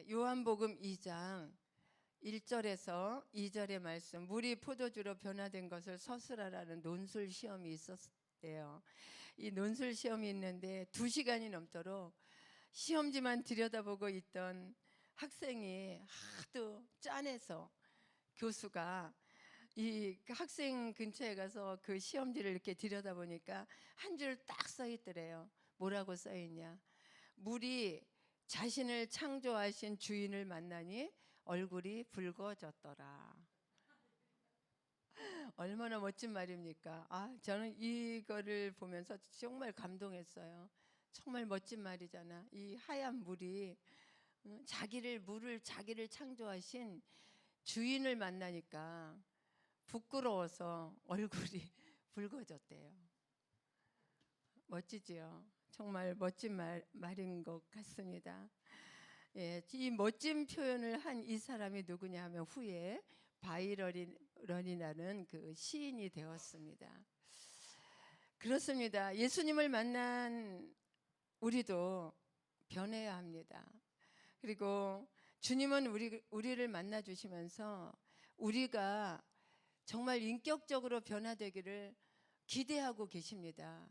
요한복음 2장 1절에서 2절의 말씀, 물이 포도주로 변화된 것을 서술하라는 논술 시험이 있었대요. 이 논술 시험이 있는데 2시간이 넘도록 시험지만 들여다보고 있던 학생이 하도 짠해서 교수가 이 학생 근처에 가서 그 시험지를 이렇게 들여다보니까 한 줄 딱 써 있더래요. 뭐라고 써 있냐? 물이 자신을 창조하신 주인을 만나니 얼굴이 붉어졌더라. 얼마나 멋진 말입니까? 저는 이거를 보면서 정말 감동했어요. 정말 멋진 말이잖아. 이 하얀 물이 물을 자기를 창조하신 주인을 만나니까 부끄러워서 얼굴이 붉어졌대요. 멋지지요. 정말 멋진 말인 것 같습니다. 이 멋진 표현을 한 이 사람이 누구냐 하면 후에 바이런이라는 그 시인이 되었습니다. 그렇습니다. 예수님을 만난 우리도 변해야 합니다. 그리고 주님은 우리를 만나 주시면서 우리가 정말 인격적으로 변화되기를 기대하고 계십니다.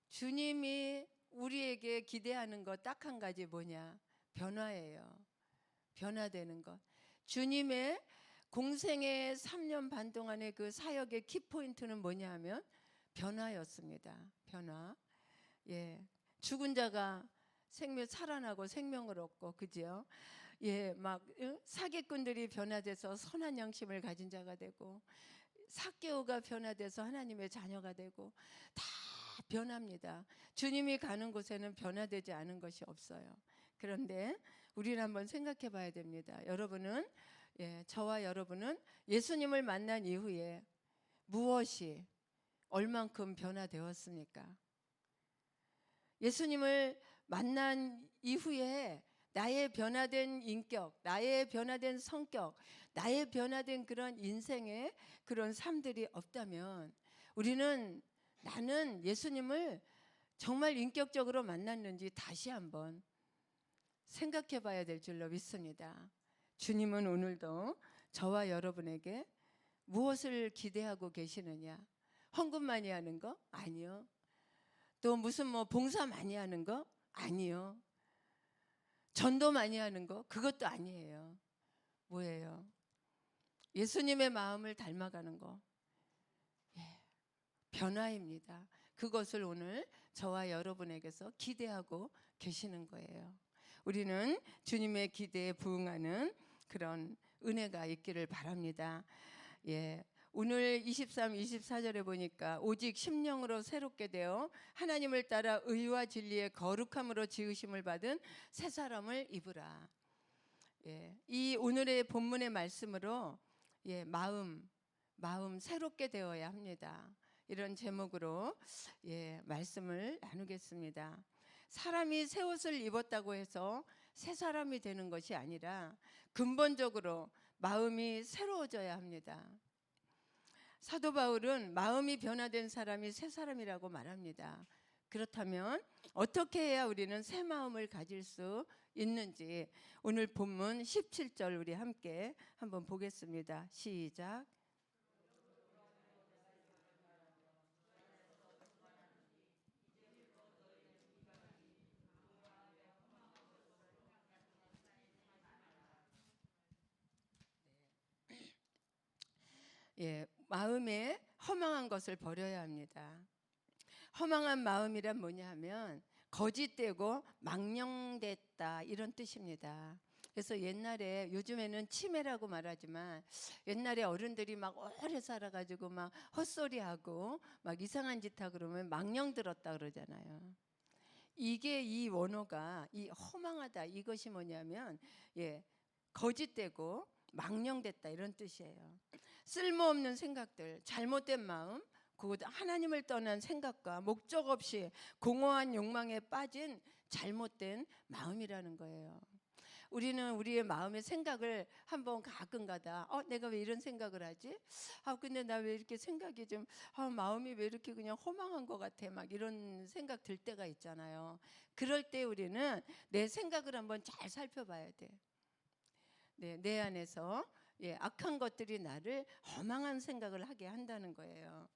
주님이 우리에게 기대하는 것 딱 한 가지 뭐냐? 변화예요. 변화되는 것. 주님의 공생의 3년 반 동안의 그 사역의 키포인트는 뭐냐 하면 변화였습니다. 변화. 죽은 자가 살아나고 생명을 얻고, 그죠? 사기꾼들이 변화돼서 선한 양심을 가진 자가 되고, 삭개오가 변화돼서 하나님의 자녀가 되고, 다 변합니다. 주님이 가는 곳에는 변화되지 않은 것이 없어요. 그런데 우리는 한번 생각해 봐야 됩니다. 저와 여러분은 예수님을 만난 이후에 무엇이 얼만큼 변화되었습니까? 예수님을 만난 이후에 나의 변화된 인격, 나의 변화된 성격, 나의 변화된 그런 인생의 그런 삶들이 없다면 나는 예수님을 정말 인격적으로 만났는지 다시 한번 생각해 봐야 될 줄로 믿습니다. 주님은 오늘도 저와 여러분에게 무엇을 기대하고 계시느냐? 헌금 많이 하는 거? 아니요. 또 무슨 봉사 많이 하는 거? 아니요. 전도 많이 하는 거? 그것도 아니에요. 뭐예요? 예수님의 마음을 닮아가는 거. 변화입니다. 그것을 오늘 저와 여러분에게서 기대하고 계시는 거예요. 우리는 주님의 기대에 부응하는 그런 은혜가 있기를 바랍니다. 오늘 23, 24절에 보니까 오직 심령으로 새롭게 되어 하나님을 따라 의와 진리의 거룩함으로 지으심을 받은 새 사람을 입으라. 이 오늘의 본문의 말씀으로 마음 새롭게 되어야 합니다. 이런 제목으로 말씀을 나누겠습니다. 사람이 새 옷을 입었다고 해서 새 사람이 되는 것이 아니라 근본적으로 마음이 새로워져야 합니다. 사도 바울은 마음이 변화된 사람이 새 사람이라고 말합니다. 그렇다면 어떻게 해야 우리는 새 마음을 가질 수 있는지 오늘 본문 17절 우리 함께 한번 보겠습니다. 시작. 마음에 허망한 것을 버려야 합니다. 허망한 마음이란 뭐냐 하면 거짓되고 망령됐다 이런 뜻입니다. 그래서 요즘에는 치매라고 말하지만 옛날에 어른들이 막 오래 살아가지고 막 헛소리하고 막 이상한 짓 하고 그러면 망령 들었다 그러잖아요. 이게 이 원어가 이 허망하다 이것이 뭐냐면 거짓되고 망령됐다 이런 뜻이에요. 쓸모없는 생각들, 잘못된 마음, 곧 하나님을 떠난 생각과 목적 없이 공허한 욕망에 빠진 잘못된 마음이라는 거예요. 우리는 우리의 마음의 생각을 한번 가끔가다 내가 왜 이런 생각을 하지? 근데 나 왜 이렇게 생각이 좀 마음이 왜 이렇게 그냥 허망한 것 같아? 막 이런 생각 들 때가 있잖아요. 그럴 때 우리는 내 생각을 한번 잘 살펴봐야 돼. 네, 내 안에서 악한 것들이 나를 허망한 생각을 하게 한다는 거예요.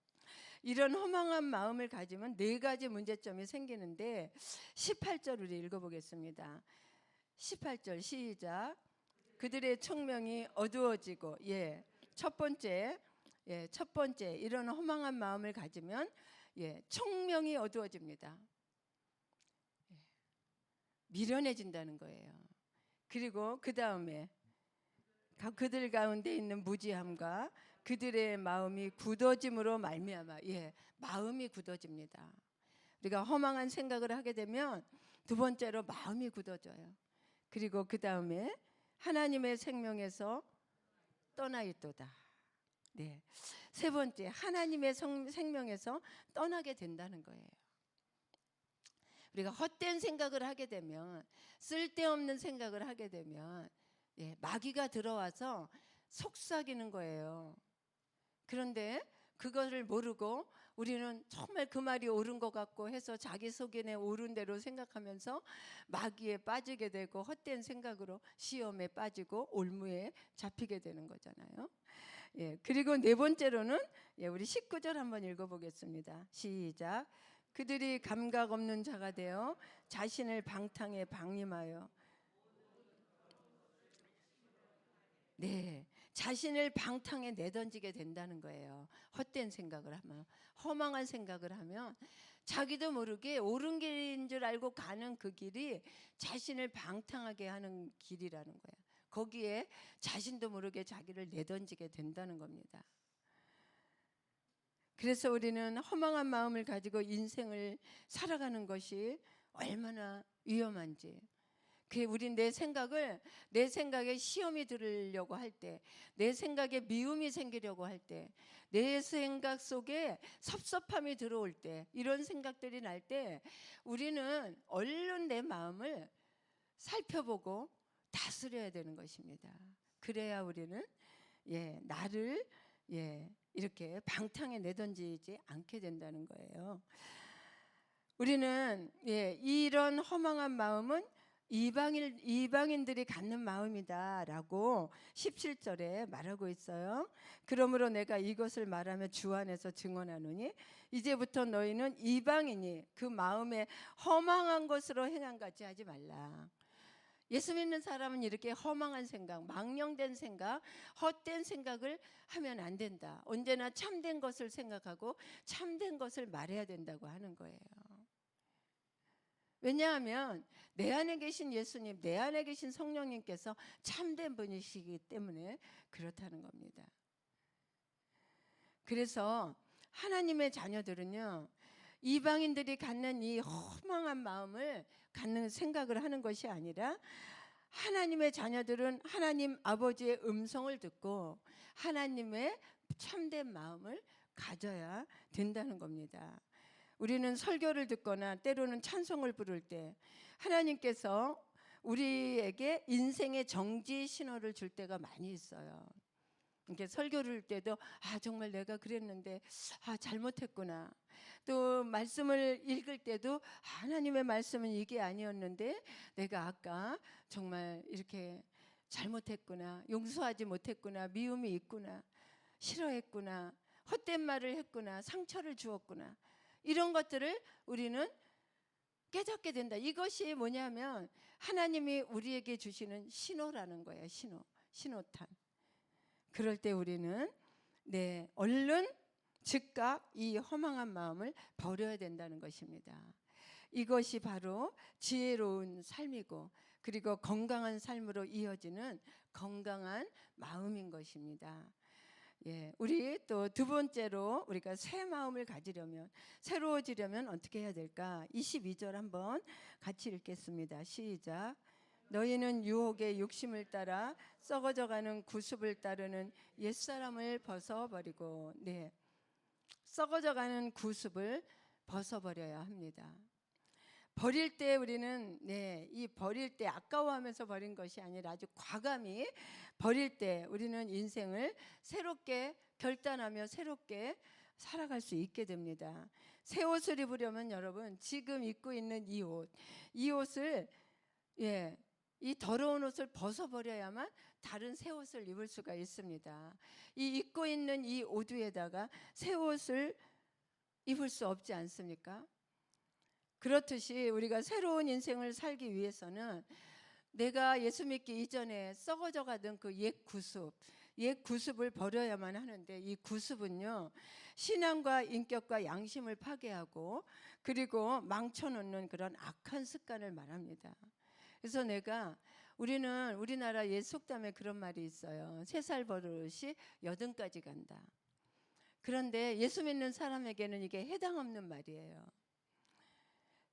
이런 허망한 마음을 가지면 네 가지 문제점이 생기는데 18절 우리 읽어보겠습니다. 18절 시작. 그들의 청명이 어두워지고 첫 번째 이런 허망한 마음을 가지면 청명이 어두워집니다. 미련해진다는 거예요. 그리고 그 다음에 그들 가운데 있는 무지함과 그들의 마음이 굳어짐으로 말미암아 마음이 굳어집니다. 우리가 허망한 생각을 하게 되면 두 번째로 마음이 굳어져요. 그리고 그 다음에 하나님의 생명에서 떠나 있도다. 네. 세 번째 하나님의 생명에서 떠나게 된다는 거예요. 우리가 헛된 생각을 하게 되면 쓸데없는 생각을 하게 되면 마귀가 들어와서 속삭이는 거예요. 그런데 그것을 모르고 우리는 정말 그 말이 옳은 것 같고 해서 자기 속에 옳은 대로 생각하면서 마귀에 빠지게 되고 헛된 생각으로 시험에 빠지고 올무에 잡히게 되는 거잖아요. 그리고 네 번째로는 우리 19절 한번 읽어보겠습니다. 시작. 그들이 감각 없는 자가 되어 자신을 방탕에 방임하여 자신을 방탕에 내던지게 된다는 거예요. 헛된 생각을 하면, 허망한 생각을 하면 자기도 모르게 옳은 길인 줄 알고 가는 그 길이 자신을 방탕하게 하는 길이라는 거예요. 거기에 자신도 모르게 자기를 내던지게 된다는 겁니다. 그래서 우리는 허망한 마음을 가지고 인생을 살아가는 것이 얼마나 위험한지, 우린 내 생각에 시험이 들으려고 할 때, 내 생각에 미움이 생기려고 할 때, 내 생각 속에 섭섭함이 들어올 때, 이런 생각들이 날 때 우리는 얼른 내 마음을 살펴보고 다스려야 되는 것입니다. 그래야 우리는 나를 이렇게 방탕에 내던지지 않게 된다는 거예요. 우리는 이런 허망한 마음은 이방인들이 갖는 마음이다라고 17절에 말하고 있어요. 그러므로 내가 이것을 말하며 주 안에서 증언하노니 이제부터 너희는 이방인이 그 마음에 허망한 것으로 행한 같이 하지 말라. 예수 믿는 사람은 이렇게 허망한 생각, 망령된 생각, 헛된 생각을 하면 안 된다. 언제나 참된 것을 생각하고 참된 것을 말해야 된다고 하는 거예요. 왜냐하면 내 안에 계신 예수님, 내 안에 계신 성령님께서 참된 분이시기 때문에 그렇다는 겁니다. 그래서 하나님의 자녀들은요, 이방인들이 갖는 이 허망한 마음을 갖는 생각을 하는 것이 아니라 하나님의 자녀들은 하나님 아버지의 음성을 듣고 하나님의 참된 마음을 가져야 된다는 겁니다. 우리는 설교를 듣거나 때로는 찬송을 부를 때 하나님께서 우리에게 인생의 정지 신호를 줄 때가 많이 있어요. 이렇게 설교를 할 때도 정말 내가 그랬는데 잘못했구나. 또 말씀을 읽을 때도 하나님의 말씀은 이게 아니었는데 내가 아까 정말 이렇게 잘못했구나, 용서하지 못했구나, 미움이 있구나, 싫어했구나, 헛된 말을 했구나, 상처를 주었구나, 이런 것들을 우리는 깨닫게 된다. 이것이 뭐냐면 하나님이 우리에게 주시는 신호라는 거예요. 신호탄. 그럴 때 우리는 얼른 즉각 이 허망한 마음을 버려야 된다는 것입니다. 이것이 바로 지혜로운 삶이고 그리고 건강한 삶으로 이어지는 건강한 마음인 것입니다. 우리 또 두 번째로 우리가 새 마음을 가지려면, 새로워지려면 어떻게 해야 될까? 22절 한번 같이 읽겠습니다. 시작. 너희는 유혹의 욕심을 따라 썩어져가는 구습을 따르는 옛사람을 벗어버리고 썩어져가는 구습을 벗어버려야 합니다. 버릴 때 우리는 이 버릴 때 아까워하면서 버린 것이 아니라 아주 과감히 버릴 때 우리는 인생을 새롭게 결단하며 새롭게 살아갈 수 있게 됩니다. 새 옷을 입으려면 여러분 지금 입고 있는 이 옷을 이 더러운 옷을 벗어버려야만 다른 새 옷을 입을 수가 있습니다. 이 입고 있는 이 옷 위에다가 새 옷을 입을 수 없지 않습니까? 그렇듯이 우리가 새로운 인생을 살기 위해서는 내가 예수 믿기 이전에 썩어져 가던 그 옛 구습을 버려야만 하는데, 이 구습은요 신앙과 인격과 양심을 파괴하고 그리고 망쳐놓는 그런 악한 습관을 말합니다. 그래서 우리는 우리나라 옛 속담에 그런 말이 있어요. 3살 버릇이 80까지 간다. 그런데 예수 믿는 사람에게는 이게 해당 없는 말이에요.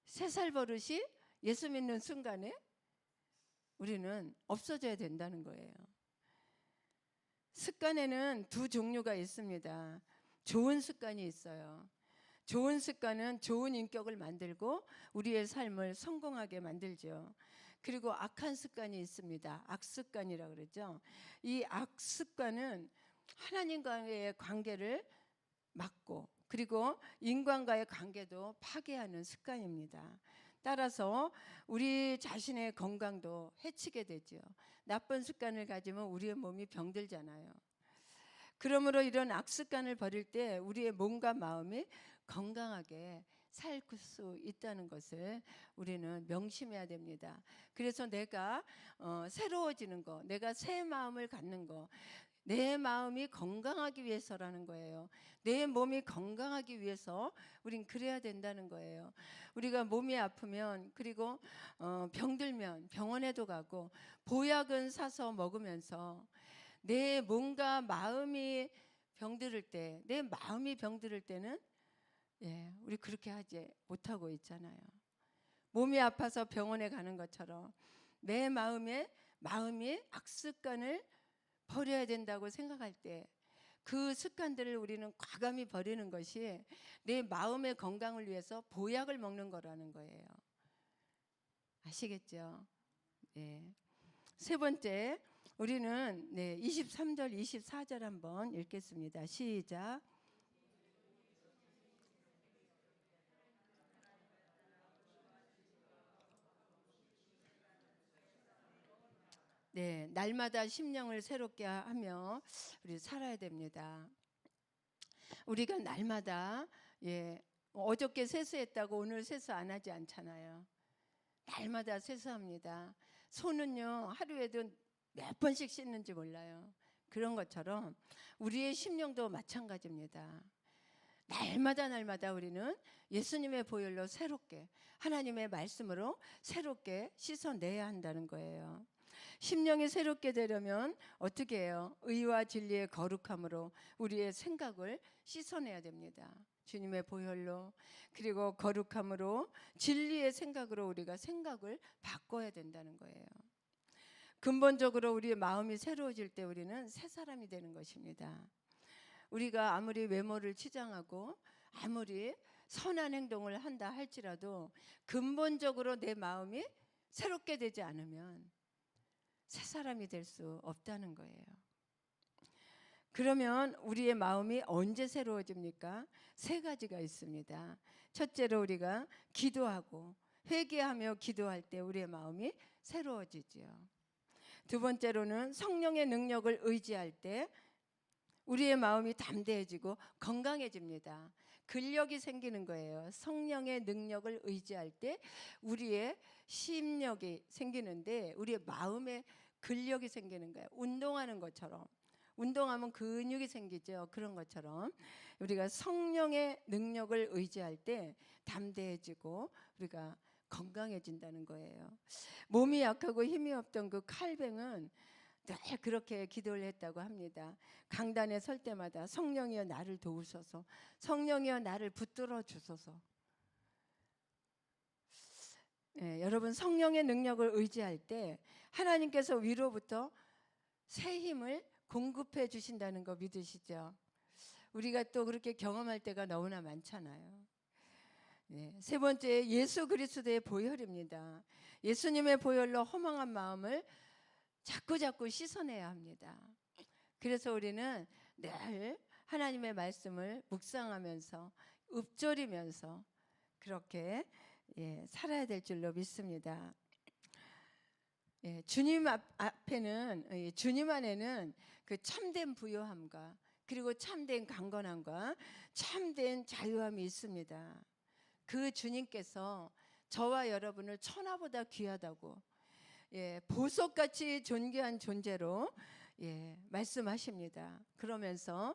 3살 버릇이 예수 믿는 순간에 우리는 없어져야 된다는 거예요. 습관에는 두 종류가 있습니다. 좋은 습관이 있어요. 좋은 습관은 좋은 인격을 만들고 우리의 삶을 성공하게 만들죠. 그리고 악한 습관이 있습니다. 악습관이라고 그러죠. 이 악습관은 하나님과의 관계를 막고 그리고 인간과의 관계도 파괴하는 습관입니다. 따라서 우리 자신의 건강도 해치게 되죠. 나쁜 습관을 가지면 우리의 몸이 병들잖아요. 그러므로 이런 악습관을 버릴 때 우리의 몸과 마음이 건강하게 살 수 있다는 것을 우리는 명심해야 됩니다. 그래서 내가 새로워지는 거, 내가 새 마음을 갖는 거, 내 마음이 건강하기 위해서라는 거예요. 내 몸이 건강하기 위해서 우린 그래야 된다는 거예요. 우리가 몸이 아프면 그리고 병들면 병원에도 가고 보약은 사서 먹으면서 내 몸과 마음이 병들을 때, 내 마음이 병들을 때는 우리 그렇게 하지 못하고 있잖아요. 몸이 아파서 병원에 가는 것처럼 내 마음이 악습관을 버려야 된다고 생각할 때 그 습관들을 우리는 과감히 버리는 것이 내 마음의 건강을 위해서 보약을 먹는 거라는 거예요. 아시겠죠? 세 번째, 우리는 23절 24절 한번 읽겠습니다. 시작. 날마다 심령을 새롭게 하며 우리 살아야 됩니다. 우리가 날마다 어저께 세수했다고 오늘 세수 안 하지 않잖아요. 날마다 세수합니다. 손은요 하루에도 몇 번씩 씻는지 몰라요. 그런 것처럼 우리의 심령도 마찬가지입니다. 날마다 우리는 예수님의 보혈로 새롭게, 하나님의 말씀으로 새롭게 씻어내야 한다는 거예요. 심령이 새롭게 되려면 어떻게 해요? 의와 진리의 거룩함으로 우리의 생각을 씻어내야 됩니다. 주님의 보혈로, 그리고 거룩함으로, 진리의 생각으로 우리가 생각을 바꿔야 된다는 거예요. 근본적으로 우리의 마음이 새로워질 때 우리는 새 사람이 되는 것입니다. 우리가 아무리 외모를 치장하고 아무리 선한 행동을 한다 할지라도 근본적으로 내 마음이 새롭게 되지 않으면 새 사람이 될 수 없다는 거예요. 그러면 우리의 마음이 언제 새로워집니까? 세 가지가 있습니다. 첫째로 우리가 기도하고 회개하며 기도할 때 우리의 마음이 새로워지죠. 두 번째로는 성령의 능력을 의지할 때 우리의 마음이 담대해지고 건강해집니다. 근력이 생기는 거예요. 성령의 능력을 의지할 때 우리의 심력이 생기는데 우리의 마음에 근력이 생기는 거예요. 운동하는 것처럼. 운동하면 근육이 생기죠. 그런 것처럼 우리가 성령의 능력을 의지할 때 담대해지고 우리가 건강해진다는 거예요. 몸이 약하고 힘이 없던 그 칼뱅은 늘 그렇게 기도를 했다고 합니다. 강단에 설 때마다 성령이여 나를 도우소서, 성령이여 나를 붙들어 주소서. 여러분 성령의 능력을 의지할 때 하나님께서 위로부터 새 힘을 공급해 주신다는 거 믿으시죠? 우리가 또 그렇게 경험할 때가 너무나 많잖아요. 세 번째, 예수 그리스도의 보혈입니다. 예수님의 보혈로 허망한 마음을 자꾸자꾸 씻어내야 합니다. 그래서 우리는 늘 하나님의 말씀을 묵상하면서 읊조리면서 그렇게 살아야 될 줄로 믿습니다. 주님 앞에는, 주님 안에는 그 참된 부요함과 그리고 참된 강건함과 참된 자유함이 있습니다. 그 주님께서 저와 여러분을 천하보다 귀하다고, 보석같이 존귀한 존재로 말씀하십니다. 그러면서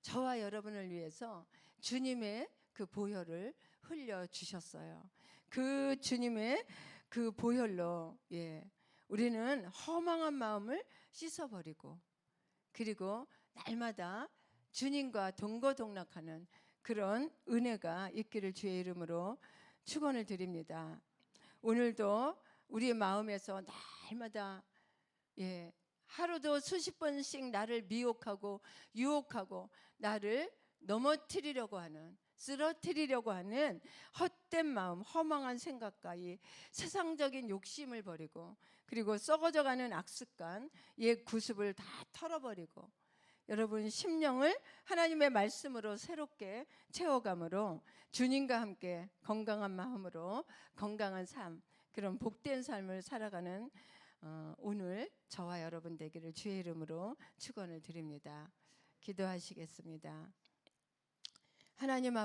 저와 여러분을 위해서 주님의 그 보혈을 흘려 주셨어요. 그 주님의 그 보혈로 우리는 허망한 마음을 씻어버리고, 그리고 날마다 주님과 동거동락하는 그런 은혜가 있기를 주의 이름으로 축원을 드립니다. 오늘도 우리의 마음에서 날마다 하루도 수십 번씩 나를 미혹하고 유혹하고 나를 넘어뜨리려고 하는, 쓰러뜨리려고 하는 헛된 마음, 허망한 생각과 이 세상적인 욕심을 버리고, 그리고 썩어져가는 악습관, 옛 구습을 다 털어버리고, 여러분 심령을 하나님의 말씀으로 새롭게 채워감으로 주님과 함께 건강한 마음으로 건강한 삶, 그런 복된 삶을 살아가는 오늘 저와 여러분 되기를 주의 이름으로 축원을 드립니다. 기도하시겠습니다. 하나님